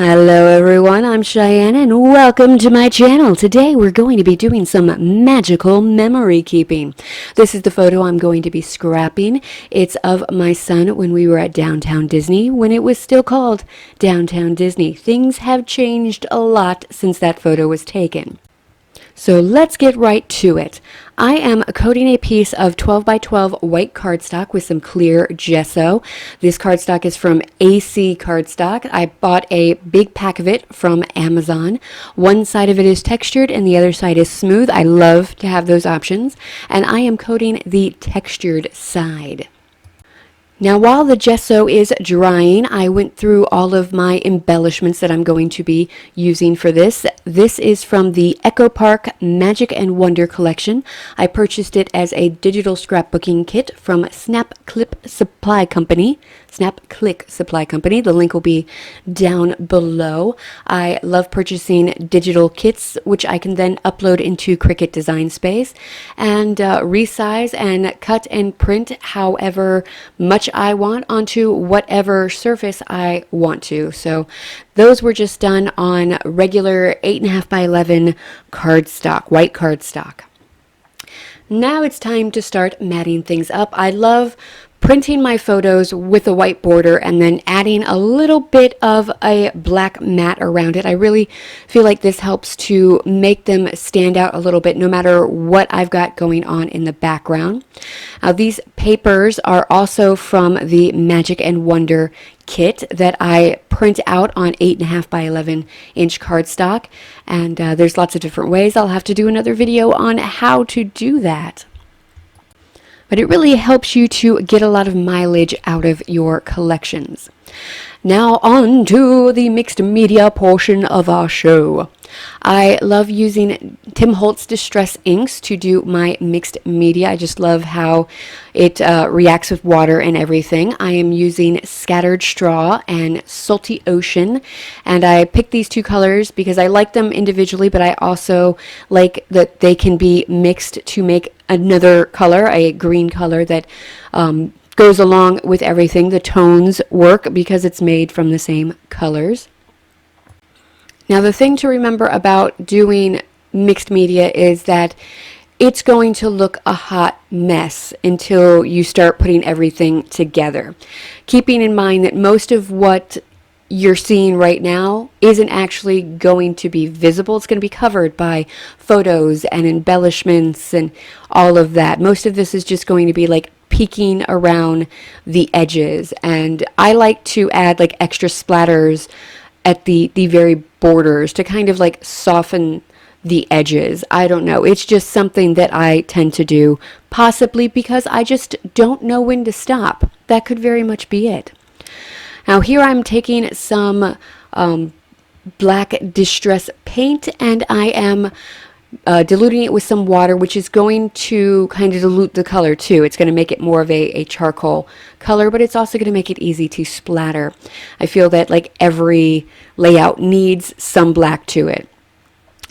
Hello everyone, I'm Cheyenne and welcome to my channel. Today we're going to be doing some magical memory keeping. This is the photo I'm going to be scrapping. It's of my son when we were at Downtown Disney, when it was still called Downtown Disney. Things have changed a lot since that photo was taken. So let's get right to it. I am coating a piece of 12 by 12 white cardstock with some clear gesso. This cardstock is from AC Cardstock. I bought a big pack of it from Amazon. One side of it is textured and the other side is smooth. I love to have those options. And I am coating the textured side. Now while the gesso is drying, I went through all of my embellishments that I'm going to be using for this. This is from the Echo Park Magic and Wonder collection. I purchased it as a digital scrapbooking kit from Snap-Click Supply Company. The link will be down below. I love purchasing digital kits, which I can then upload into Cricut Design Space and resize and cut and print however much I want onto whatever surface I want to. So those were just done on regular 8.5 by 11 cardstock, white cardstock. Now it's time to start matting things up. I love printing my photos with a white border and then adding a little bit of a black mat around it. I really feel like this helps to make them stand out a little bit no matter what I've got going on in the background. These papers are also from the Magic and Wonder kit that I print out on 8.5 by 11 inch cardstock, and there's lots of different ways. I'll have to do another video on how to do that. But it really helps you to get a lot of mileage out of your collections. Now on to the mixed media portion of our show. I love using Tim Holtz Distress inks to do my mixed media. I just love how it reacts with water and everything. I am using Scattered Straw and Salty Ocean, and I picked these two colors because I like them individually, but I also like that they can be mixed to make another color, a green color that goes along with everything. The tones work because it's made from the same colors. Now the thing to remember about doing mixed media is that it's going to look a hot mess until you start putting everything together. Keeping in mind that most of what you're seeing right now isn't actually going to be visible. It's going to be covered by photos and embellishments and all of that. Most of this is just going to be like peeking around the edges, and I like to add like extra splatters at the very borders to kind of like soften the edges. I don't know. It's just something that I tend to do, possibly because I just don't know when to stop. That could very much be it. Now here I'm taking some black distress paint, and I am diluting it with some water, which is going to kind of dilute the color too. It's going to make it more of a charcoal color, but it's also going to make it easy to splatter. I feel that like every layout needs some black to it.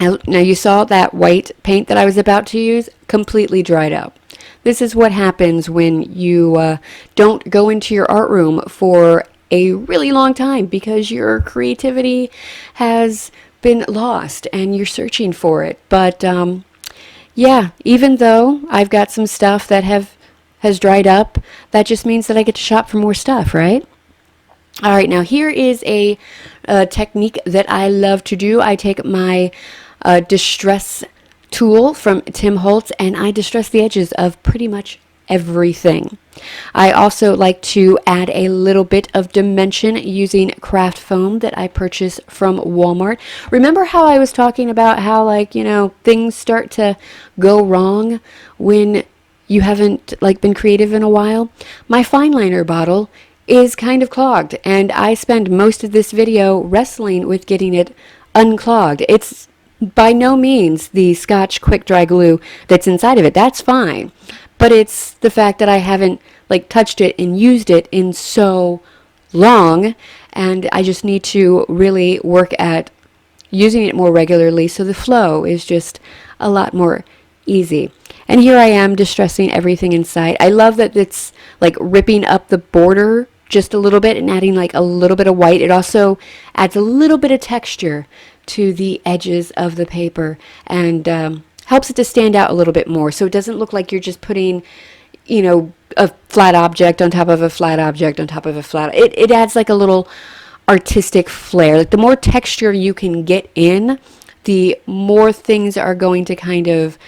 Now you saw that white paint that I was about to use completely dried up. This is what happens when you don't go into your art room for a really long time because your creativity has been lost and you're searching for it. But yeah, even though I've got some stuff that has dried up, that just means that I get to shop for more stuff, right? All right, now here is a technique that I love to do. I take my distress tool from Tim Holtz and I distress the edges of pretty much everything. I also like to add a little bit of dimension using craft foam that I purchased from Walmart. Remember how I was talking about how, like, you know, things start to go wrong when you haven't like been creative in a while? My fine liner bottle is kind of clogged, and I spend most of this video wrestling with getting it unclogged. It's by no means the Scotch quick dry glue that's inside of it. That's fine. But it's the fact that I haven't like touched it and used it in so long, and I just need to really work at using it more regularly so the flow is just a lot more easy. And here I am distressing everything inside. I love that it's like ripping up the border just a little bit and adding like a little bit of white. It also adds a little bit of texture to the edges of the paper and helps it to stand out a little bit more. So it doesn't look like you're just putting, you know, a flat object on top of a flat object on top of a flat. It adds like a little artistic flair. Like the more texture you can get in, the more things are going to kind of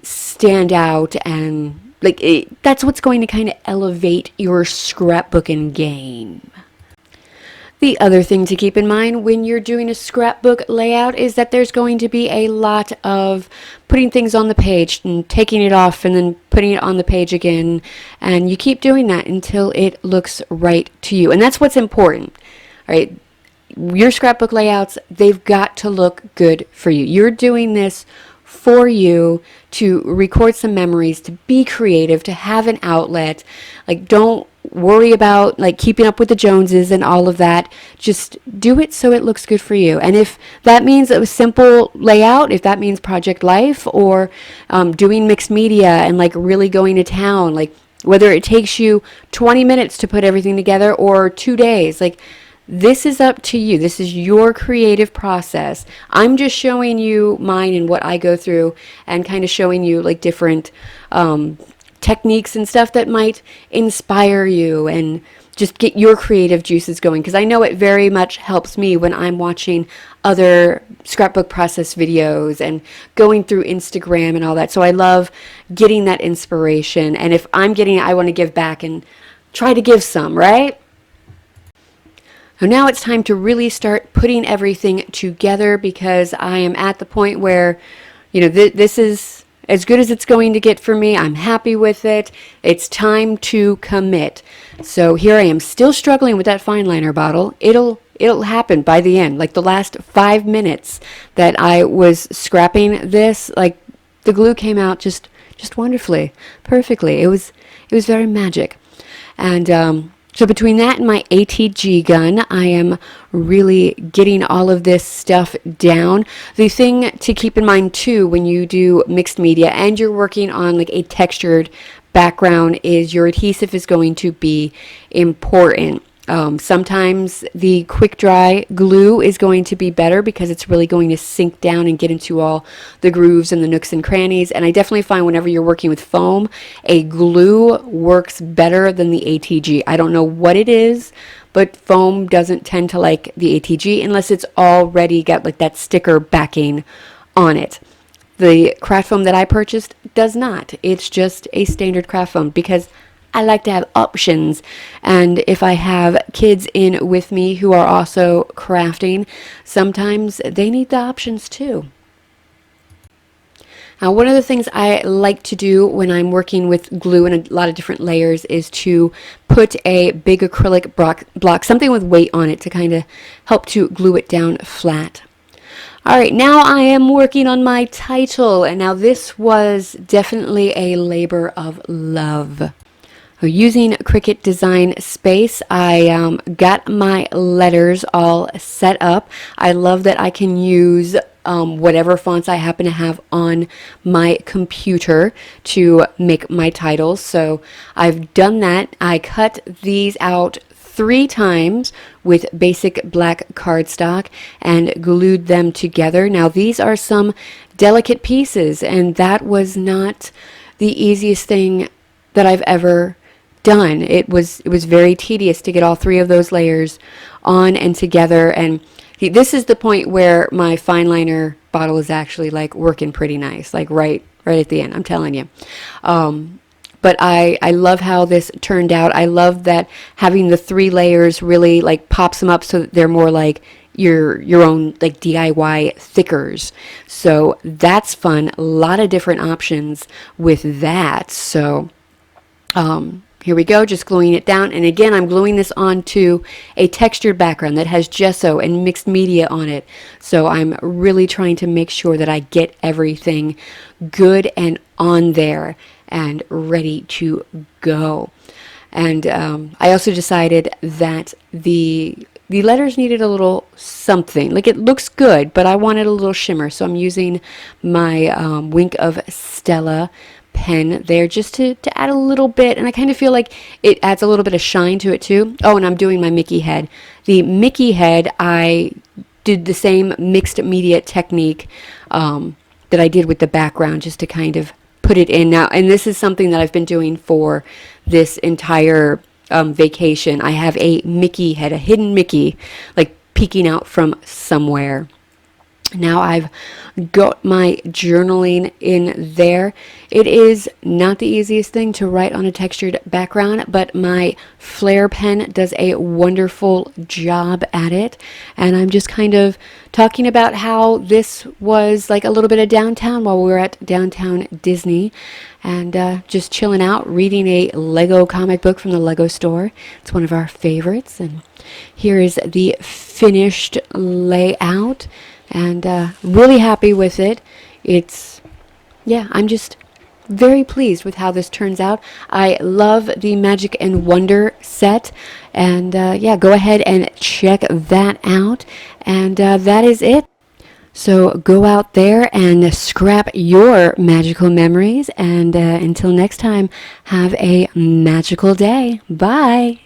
stand out, and like that's what's going to kind of elevate your scrapbooking game. The other thing to keep in mind when you're doing a scrapbook layout is that there's going to be a lot of putting things on the page and taking it off and then putting it on the page again, and you keep doing that until it looks right to you. And that's what's important. All right, your scrapbook layouts, they've got to look good for you. You're doing this for you to record some memories, to be creative, to have an outlet. Like, don't worry about like keeping up with the Joneses and all of that. Just do it so it looks good for you. And if that means a simple layout, if that means Project Life or doing mixed media and like really going to town, like whether it takes you 20 minutes to put everything together or 2 days, like this is up to you. This is your creative process. I'm just showing you mine and what I go through and kind of showing you like different techniques and stuff that might inspire you and just get your creative juices going, because I know it very much helps me when I'm watching other scrapbook process videos and going through Instagram and all that. So I love getting that inspiration, and if I'm getting it, I want to give back and try to give some, right? So now it's time to really start putting everything together, because I am at the point where, you know, this is as good as it's going to get for me. I'm happy with it. It's time to commit. So here I am still struggling with that fine liner bottle. It'll happen by the end. Like the last 5 minutes that I was scrapping this, like the glue came out just wonderfully, perfectly. It was very magic. And so between that and my ATG gun, I am really getting all of this stuff down. The thing to keep in mind too when you do mixed media and you're working on like a textured background is your adhesive is going to be important. Sometimes the quick dry glue is going to be better because it's really going to sink down and get into all the grooves and the nooks and crannies. And I definitely find whenever you're working with foam, a glue works better than the ATG. I don't know what it is, but foam doesn't tend to like the ATG unless it's already got like that sticker backing on it. The craft foam that I purchased does not. It's just a standard craft foam because I like to have options, and if I have kids in with me who are also crafting, sometimes they need the options too. Now, one of the things I like to do when I'm working with glue in a lot of different layers is to put a big acrylic block, something with weight on it to kind of help to glue it down flat. All right, now I am working on my title, and now this was definitely a labor of love. Using Cricut Design Space, I got my letters all set up. I love that I can use whatever fonts I happen to have on my computer to make my titles. So I've done that. I cut these out 3 times with basic black cardstock and glued them together. Now these are some delicate pieces, and that was not the easiest thing that I've ever done. It was very tedious to get all 3 of those layers on and together. And this is the point where my fine liner bottle is actually like working pretty nice, like right at the end, I'm telling you. But I love how this turned out. I love that having the 3 layers really like pops them up so that they're more like your own like DIY thickers. So that's fun. A lot of different options with that. So here we go, just gluing it down. And again, I'm gluing this onto a textured background that has gesso and mixed media on it. So I'm really trying to make sure that I get everything good and on there and ready to go. And I also decided that the letters needed a little something. Like, it looks good, but I wanted a little shimmer. So I'm using my Wink of Stella pen there just to add a little bit, and I kind of feel like it adds a little bit of shine to it too. Oh, and I'm doing my Mickey head. The Mickey head, I did the same mixed media technique that I did with the background, just to kind of put it in now. And this is something that I've been doing for this entire vacation. I have a Mickey head, a hidden Mickey, like peeking out from somewhere. Now I've got my journaling in there. It is not the easiest thing to write on a textured background, but my Flair pen does a wonderful job at it. And I'm just kind of talking about how this was like a little bit of downtown while we were at downtown Disney, and just chilling out, reading a Lego comic book from the Lego store. It's one of our favorites. And here is the finished layout. And really happy with it. I'm just very pleased with how this turns out. I love the Magic and Wonder set. And go ahead and check that out. And that is it. So go out there and scrap your magical memories. And until next time, have a magical day. Bye.